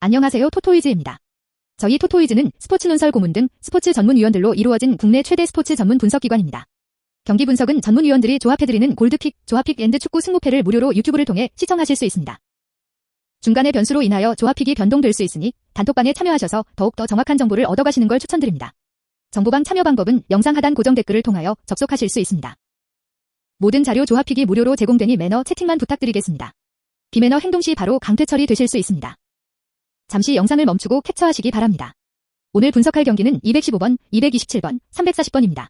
안녕하세요, 토토이즈입니다. 저희 토토이즈는 스포츠 논설 고문 등 스포츠 전문위원들로 이루어진 국내 최대 스포츠 전문 분석기관입니다. 경기 분석은 전문위원들이 조합해드리는 골드픽, 조합픽 앤드 축구 승부패를 무료로 유튜브를 통해 시청하실 수 있습니다. 중간의 변수로 인하여 조합픽이 변동될 수 있으니 단톡방에 참여하셔서 더욱더 정확한 정보를 얻어가시는 걸 추천드립니다. 정보방 참여 방법은 영상 하단 고정 댓글을 통하여 접속하실 수 있습니다. 모든 자료 조합픽이 무료로 제공되니 매너 채팅만 부탁드리겠습니다. 비매너 행동 시 바로 강퇴 처리되실 수 있습니다. 잠시 영상을 멈추고 캡처하시기 바랍니다. 오늘 분석할 경기는 215번, 227번, 340번입니다.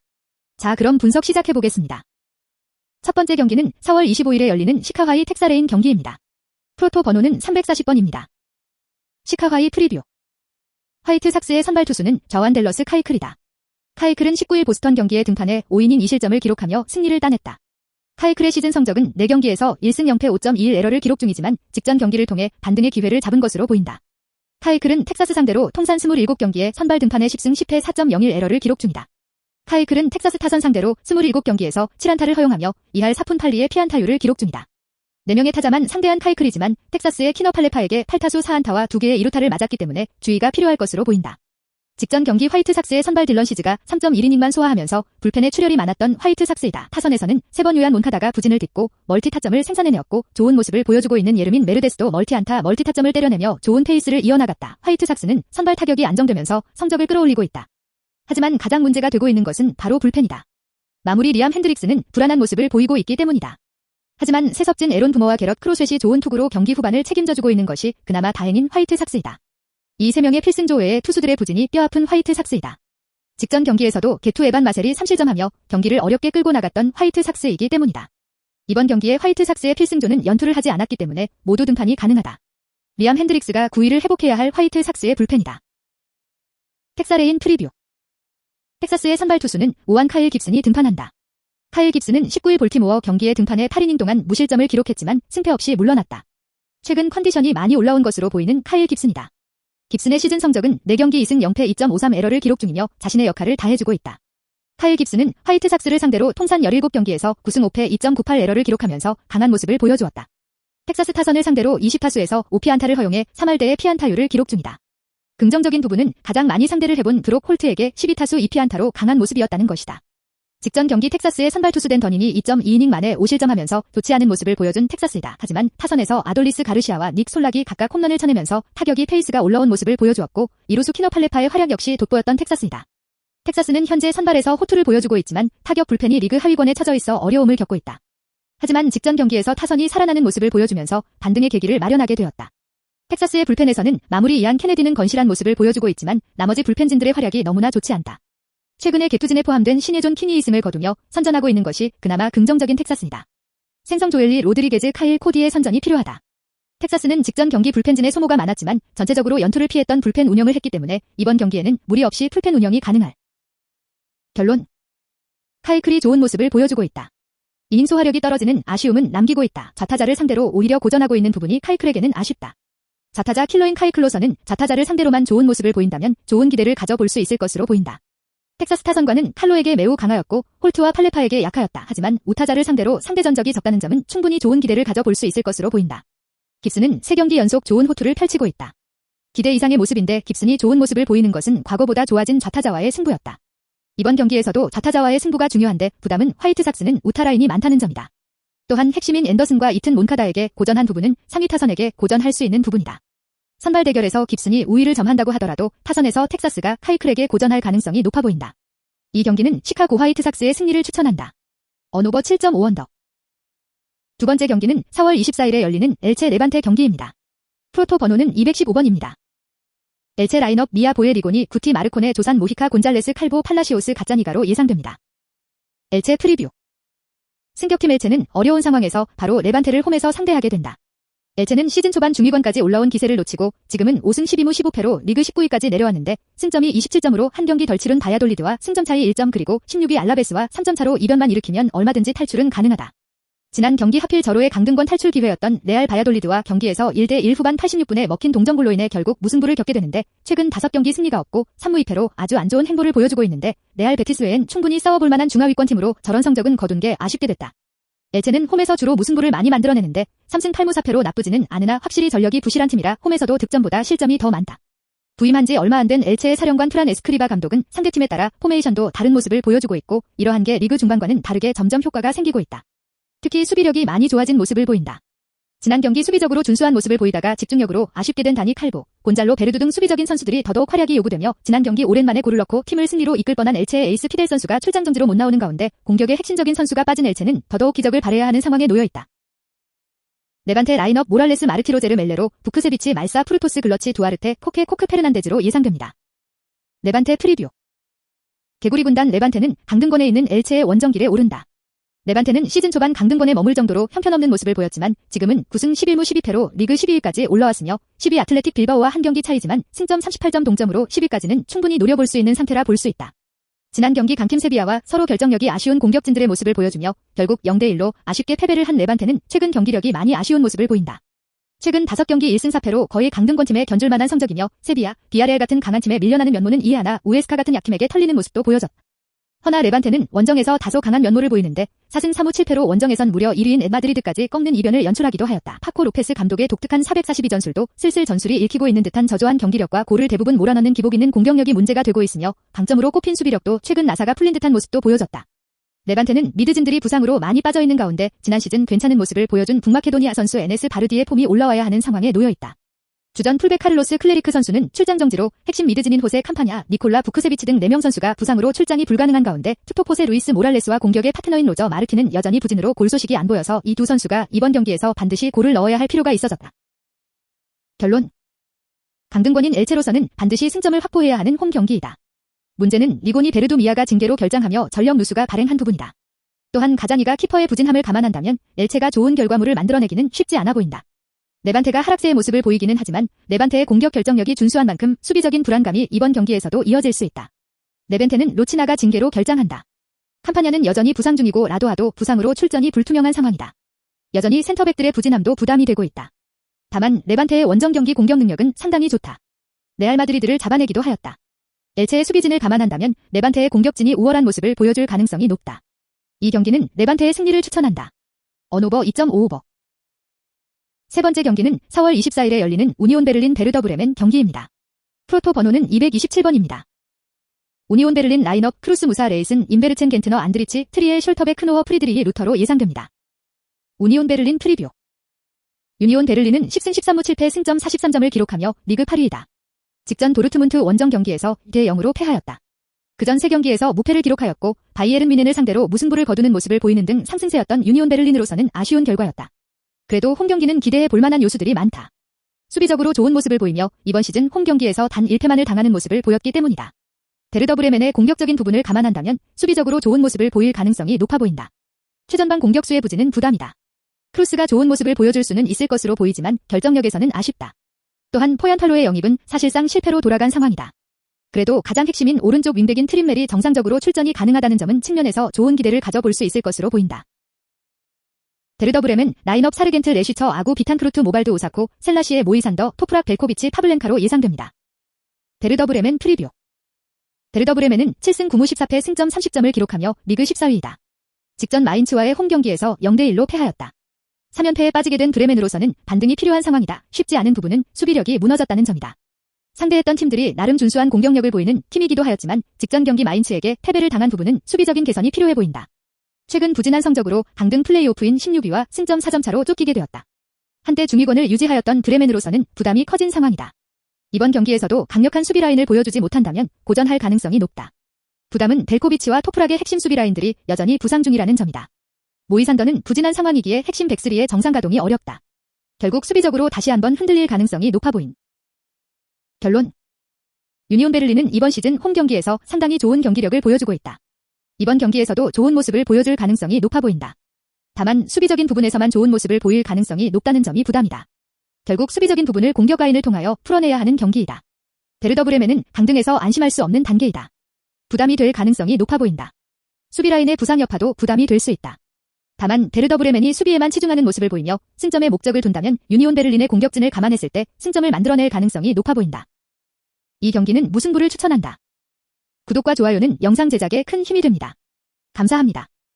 자, 그럼 분석 시작해보겠습니다. 첫 번째 경기는 4월 25일에 열리는 시카와이 텍사레인 경기입니다. 프로토 번호는 340번입니다. 시카와이 프리뷰. 화이트삭스의 선발 투수는 저완 댈러스 카이클이다. 카이클은 19일 보스턴 경기에 등판해 5이닝 2실점을 기록하며 승리를 따냈다. 카이클의 시즌 성적은 4경기에서 1승 0패 5.21 에러를 기록 중이지만 직전 경기를 통해 반등의 기회를 잡은 것으로 보인다. 카이클은 텍사스 상대로 통산 27경기에 선발 등판해 10승 10패 4.01 에러를 기록 중이다. 카이클은 텍사스 타선 상대로 27경기에서 7안타를 허용하며 2할 4푼 8리의 피안타율을 기록 중이다. 4명의 타자만 상대한 카이클이지만 텍사스의 키너 팔레파에게 8타수 4안타와 2개의 2루타를 맞았기 때문에 주의가 필요할 것으로 보인다. 직전 경기 화이트삭스의 선발 딜런 시즈가 3.1이닝만 소화하면서 불펜에 출혈이 많았던 화이트삭스이다. 타선에서는 3번 유한 몬카다가 부진을 딛고 멀티 타점을 생산해내었고 좋은 모습을 보여주고 있는 예르민 메르데스도 멀티안타 멀티 타점을 때려내며 좋은 페이스를 이어나갔다. 화이트삭스는 선발 타격이 안정되면서 성적을 끌어올리고 있다. 하지만 가장 문제가 되고 있는 것은 바로 불펜이다. 마무리 리암 핸드릭스는 불안한 모습을 보이고 있기 때문이다. 하지만 세석진 에론 부머와 게럿 크로셋이 좋은 투구로 경기 후반을 책임져주고 있는 것이 그나마 다행인 화이트삭스이다. 이 3명의 필승조 외의 투수들의 부진이 뼈아픈 화이트삭스이다. 직전 경기에서도 게투 에반 마셀이 3실점하며 경기를 어렵게 끌고 나갔던 화이트삭스이기 때문이다. 이번 경기에 화이트삭스의 필승조는 연투를 하지 않았기 때문에 모두 등판이 가능하다. 리암 핸드릭스가 9위를 회복해야 할 화이트삭스의 불펜이다. 텍사레인 프리뷰. 텍사스의 선발 투수는 오한 카일 깁슨이 등판한다. 카일 깁슨은 19일 볼티모어 경기에 등판해 8이닝 동안 무실점을 기록했지만 승패 없이 물러났다. 최근 컨디션이 많이 올라온 것으로 보이는 카일 깁슨이다. 깁슨의 시즌 성적은 4경기 2승 0패 2.53 에러를 기록 중이며 자신의 역할을 다해주고 있다. 카일 깁슨은 화이트삭스를 상대로 통산 17경기에서 9승 5패 2.98 에러를 기록하면서 강한 모습을 보여주었다. 텍사스 타선을 상대로 20타수에서 5피안타를 허용해 3할대의 피안타율을 기록 중이다. 긍정적인 부분은 가장 많이 상대를 해본 브록 홀트에게 12타수 2피안타로 강한 모습이었다는 것이다. 직전 경기 텍사스의 선발 투수 된 더닌이 2.2이닝 만에 5실점하면서 좋지 않은 모습을 보여준 텍사스이다. 하지만 타선에서 아돌리스 가르시아와 닉 솔락이 각각 홈런을 쳐내면서 타격이 페이스가 올라온 모습을 보여주었고 이루수 키너 팔레파의 활약 역시 돋보였던 텍사스이다. 텍사스는 현재 선발에서 호투를 보여주고 있지만 타격 불펜이 리그 하위권에 처져 있어 어려움을 겪고 있다. 하지만 직전 경기에서 타선이 살아나는 모습을 보여주면서 반등의 계기를 마련하게 되었다. 텍사스의 불펜에서는 마무리 이안 케네디는 건실한 모습을 보여주고 있지만 나머지 불펜진들의 활약이 너무나 좋지 않다. 최근에 게투진에 포함된 신예 존 키니 이승을 거두며 선전하고 있는 것이 그나마 긍정적인 텍사스이다. 생성 조엘리 로드리게즈 카일 코디의 선전이 필요하다. 텍사스는 직전 경기 불펜진의 소모가 많았지만 전체적으로 연투를 피했던 불펜 운영을 했기 때문에 이번 경기에는 무리 없이 풀펜 운영이 가능할. 결론. 카이클이 좋은 모습을 보여주고 있다. 이닝 소화력이 떨어지는 아쉬움은 남기고 있다. 좌타자를 상대로 오히려 고전하고 있는 부분이 카이클에게는 아쉽다. 좌타자 킬러인 카이클로서는 좌타자를 상대로만 좋은 모습을 보인다면 좋은 기대를 가져볼 수 있을 것으로 보인다. 텍사스 타선과는 칼로에게 매우 강하였고 홀트와 팔레파에게 약하였다. 하지만 우타자를 상대로 상대 전적이 적다는 점은 충분히 좋은 기대를 가져볼 수 있을 것으로 보인다. 깁슨은 3경기 연속 좋은 호투를 펼치고 있다. 기대 이상의 모습인데 깁슨이 좋은 모습을 보이는 것은 과거보다 좋아진 좌타자와의 승부였다. 이번 경기에서도 좌타자와의 승부가 중요한데 부담은 화이트삭스는 우타 라인이 많다는 점이다. 또한 핵심인 앤더슨과 이튼 몬카다에게 고전한 부분은 상위 타선에게 고전할 수 있는 부분이다. 선발 대결에서 깁슨이 우위를 점한다고 하더라도 타선에서 텍사스가 카이클에게 고전할 가능성이 높아 보인다. 이 경기는 시카고 화이트삭스의 승리를 추천한다. 언오버 7.5언더. 두 번째 경기는 4월 24일에 열리는 엘체 레반테 경기입니다. 프로토 번호는 215번입니다. 엘체 라인업 미아 보에리고니 구티 마르코네 조산 모히카 곤잘레스 칼보 팔라시오스 가짜니가로 예상됩니다. 엘체 프리뷰. 승격팀 엘체는 어려운 상황에서 바로 레반테를 홈에서 상대하게 된다. 엘체는 시즌 초반 중위권까지 올라온 기세를 놓치고 지금은 5승 12무 15패로 리그 19위까지 내려왔는데 승점이 27점으로 한 경기 덜 치룬 바야돌리드와 승점 차이 1점 그리고 16위 알라베스와 3점 차로 이변만 일으키면 얼마든지 탈출은 가능하다. 지난 경기 하필 저로의 강등권 탈출 기회였던 레알 바야돌리드와 경기에서 1대1 후반 86분에 먹힌 동점골로 인해 결국 무승부를 겪게 되는데 최근 5경기 승리가 없고 3무 2패로 아주 안 좋은 행보를 보여주고 있는데 레알 베티스 외엔 충분히 싸워볼 만한 중하위권 팀으로 저런 성적은 거둔 게 아쉽게 됐다. 엘체는 홈에서 주로 무승부를 많이 만들어내는데 3승 8무 4패로 나쁘지는 않으나 확실히 전력이 부실한 팀이라 홈에서도 득점보다 실점이 더 많다. 부임한 지 얼마 안 된 엘체의 사령관 프란 에스크리바 감독은 상대팀에 따라 포메이션도 다른 모습을 보여주고 있고 이러한 게 리그 중반과는 다르게 점점 효과가 생기고 있다. 특히 수비력이 많이 좋아진 모습을 보인다. 지난 경기 수비적으로 준수한 모습을 보이다가 집중력으로 아쉽게 된 다니 칼보, 곤잘로 베르두 등 수비적인 선수들이 더더욱 활약이 요구되며 지난 경기 오랜만에 골을 넣고 팀을 승리로 이끌 뻔한 엘체의 에이스 피델 선수가 출장 정지로 못 나오는 가운데 공격의 핵심적인 선수가 빠진 엘체는 더더욱 기적을 발휘해야 하는 상황에 놓여 있다. 레반테 라인업 모랄레스 마르티로제르 멜레로, 부크세비치 말사 프루토스 글러치 두아르테 코케 코크 페르난데즈로 예상됩니다. 레반테 프리뷰. 개구리 군단 레반테는 강등권에 있는 엘체의 원정길에 오른다. 레반테는 시즌 초반 강등권에 머물 정도로 형편없는 모습을 보였지만 지금은 9승 11무 12패로 리그 12위까지 올라왔으며 10위 아틀레틱 빌바오와 한 경기 차이지만 승점 38점 동점으로 10위까지는 충분히 노려볼 수 있는 상태라 볼 수 있다. 지난 경기 강팀 세비야와 서로 결정력이 아쉬운 공격진들의 모습을 보여주며 결국 0대1로 아쉽게 패배를 한 레반테는 최근 경기력이 많이 아쉬운 모습을 보인다. 최근 5경기 1승 4패로 거의 강등권팀에 견줄만한 성적이며 세비야, 비아레알 같은 강한 팀에 밀려나는 면모는 이해하나 우에스카 같은 약팀에게 털리는 모습도 보여졌다. 허나 레반테는 원정에서 다소 강한 면모를 보이는데 4승 3무 7패로 원정에선 무려 1위인 엠마드리드까지 꺾는 이변을 연출하기도 하였다. 파코 로페스 감독의 독특한 442전술도 슬슬 전술이 읽히고 있는 듯한 저조한 경기력과 골을 대부분 몰아넣는 기복 있는 공격력이 문제가 되고 있으며 강점으로 꼽힌 수비력도 최근 나사가 풀린 듯한 모습도 보여졌다. 레반테는 미드진들이 부상으로 많이 빠져있는 가운데 지난 시즌 괜찮은 모습을 보여준 북마케도니아 선수 에네스 바르디의 폼이 올라와야 하는 상황에 놓여 있다. 주전 풀백 카를로스 클레리크 선수는 출장 정지로 핵심 미드진인 호세 캄파냐, 니콜라 부크세비치 등 4명 선수가 부상으로 출장이 불가능한 가운데 투톱포세 루이스 모랄레스와 공격의 파트너인 로저 마르티는 여전히 부진으로 골 소식이 안 보여서 이 두 선수가 이번 경기에서 반드시 골을 넣어야 할 필요가 있어졌다. 결론. 강등권인 엘체로서는 반드시 승점을 확보해야 하는 홈 경기이다. 문제는 리고니 베르두 미아가 징계로 결장하며 전력 누수가 발행한 부분이다. 또한 가자니가 키퍼의 부진함을 감안한다면 엘체가 좋은 결과물을 만들어내기는 쉽지 않아 보인다. 레반테가 하락세의 모습을 보이기는 하지만 레반테의 공격 결정력이 준수한 만큼 수비적인 불안감이 이번 경기에서도 이어질 수 있다. 레반테는 로치나가 징계로 결장한다. 캄파냐는 여전히 부상 중이고 라도아도 부상으로 출전이 불투명한 상황이다. 여전히 센터백들의 부진함도 부담이 되고 있다. 다만 레반테의 원정 경기 공격 능력은 상당히 좋다. 레알 마드리드를 잡아내기도 하였다. 엘체의 수비진을 감안한다면 레반테의 공격진이 우월한 모습을 보여줄 가능성이 높다. 이 경기는 레반테의 승리를 추천한다. 언오버 2.5오버. 세 번째 경기는 4월 24일에 열리는 우니온 베를린 베르더 브레멘 경기입니다. 프로토 번호는 227번입니다. 우니온 베를린 라인업 크루스 무사 레이슨 임베르첸 겐트너 안드리치 트리엘 숄터베 크노어 프리드리히 루터로 예상됩니다. 우니온 베를린 프리뷰. 유니온 베를린은 10승 13무 7패 승점 43점을 기록하며 리그 8위이다. 직전 도르트문트 원정 경기에서 2대0으로 패하였다. 그전 3경기에서 무패를 기록하였고 바이에른 뮌헨을 상대로 무승부를 거두는 모습을 보이는 등 상승세였던 유니온 베를린으로서는 아쉬운 결과였다. 그래도 홈경기는 기대해 볼만한 요소들이 많다. 수비적으로 좋은 모습을 보이며 이번 시즌 홈경기에서 단 1패만을 당하는 모습을 보였기 때문이다. 베르더 브레멘의 공격적인 부분을 감안한다면 수비적으로 좋은 모습을 보일 가능성이 높아 보인다. 최전방 공격수의 부진은 부담이다. 크루스가 좋은 모습을 보여줄 수는 있을 것으로 보이지만 결정력에서는 아쉽다. 또한 포얀팔로의 영입은 사실상 실패로 돌아간 상황이다. 그래도 가장 핵심인 오른쪽 윙백인 트림멜이 정상적으로 출전이 가능하다는 점은 측면에서 좋은 기대를 가져볼 수 있을 것으로 보인다. 베르더 브레멘 라인업 사르겐트 레시처 아구 비탄크루트 모발드 오사코 셀라시에 모이산더 토프락 벨코비치 파블렌카로 예상됩니다. 베르더 브레멘 프리뷰. 베르더 브레멘은 7승 9무 14패 승점 30점을 기록하며 리그 14위이다. 직전 마인츠와의 홈 경기에서 0대1로 패하였다. 3연패에 빠지게 된 브레멘으로서는 반등이 필요한 상황이다. 쉽지 않은 부분은 수비력이 무너졌다는 점이다. 상대했던 팀들이 나름 준수한 공격력을 보이는 팀이기도 하였지만 직전 경기 마인츠에게 패배를 당한 부분은 수비적인 개선이 필요해 보인다. 최근 부진한 성적으로 강등 플레이오프인 16위와 승점 4점 차로 쫓기게 되었다. 한때 중위권을 유지하였던 브레멘으로서는 부담이 커진 상황이다. 이번 경기에서도 강력한 수비 라인을 보여주지 못한다면 고전할 가능성이 높다. 부담은 벨코비치와 토프락의 핵심 수비 라인들이 여전히 부상 중이라는 점이다. 모이산더는 부진한 상황이기에 핵심 백스리의 정상 가동이 어렵다. 결국 수비적으로 다시 한번 흔들릴 가능성이 높아 보인. 결론. 유니온 베를린은 이번 시즌 홈 경기에서 상당히 좋은 경기력을 보여주고 있다. 이번 경기에서도 좋은 모습을 보여줄 가능성이 높아 보인다. 다만 수비적인 부분에서만 좋은 모습을 보일 가능성이 높다는 점이 부담이다. 결국 수비적인 부분을 공격 라인을 통하여 풀어내야 하는 경기이다. 베르더 브레멘은 강등에서 안심할 수 없는 단계이다. 부담이 될 가능성이 높아 보인다. 수비 라인의 부상 여파도 부담이 될 수 있다. 다만 베르더 브레멘이 수비에만 치중하는 모습을 보이며 승점에 목적을 둔다면 유니온 베를린의 공격진을 감안했을 때 승점을 만들어낼 가능성이 높아 보인다. 이 경기는 무승부를 추천한다. 구독과 좋아요는 영상 제작에 큰 힘이 됩니다. 감사합니다.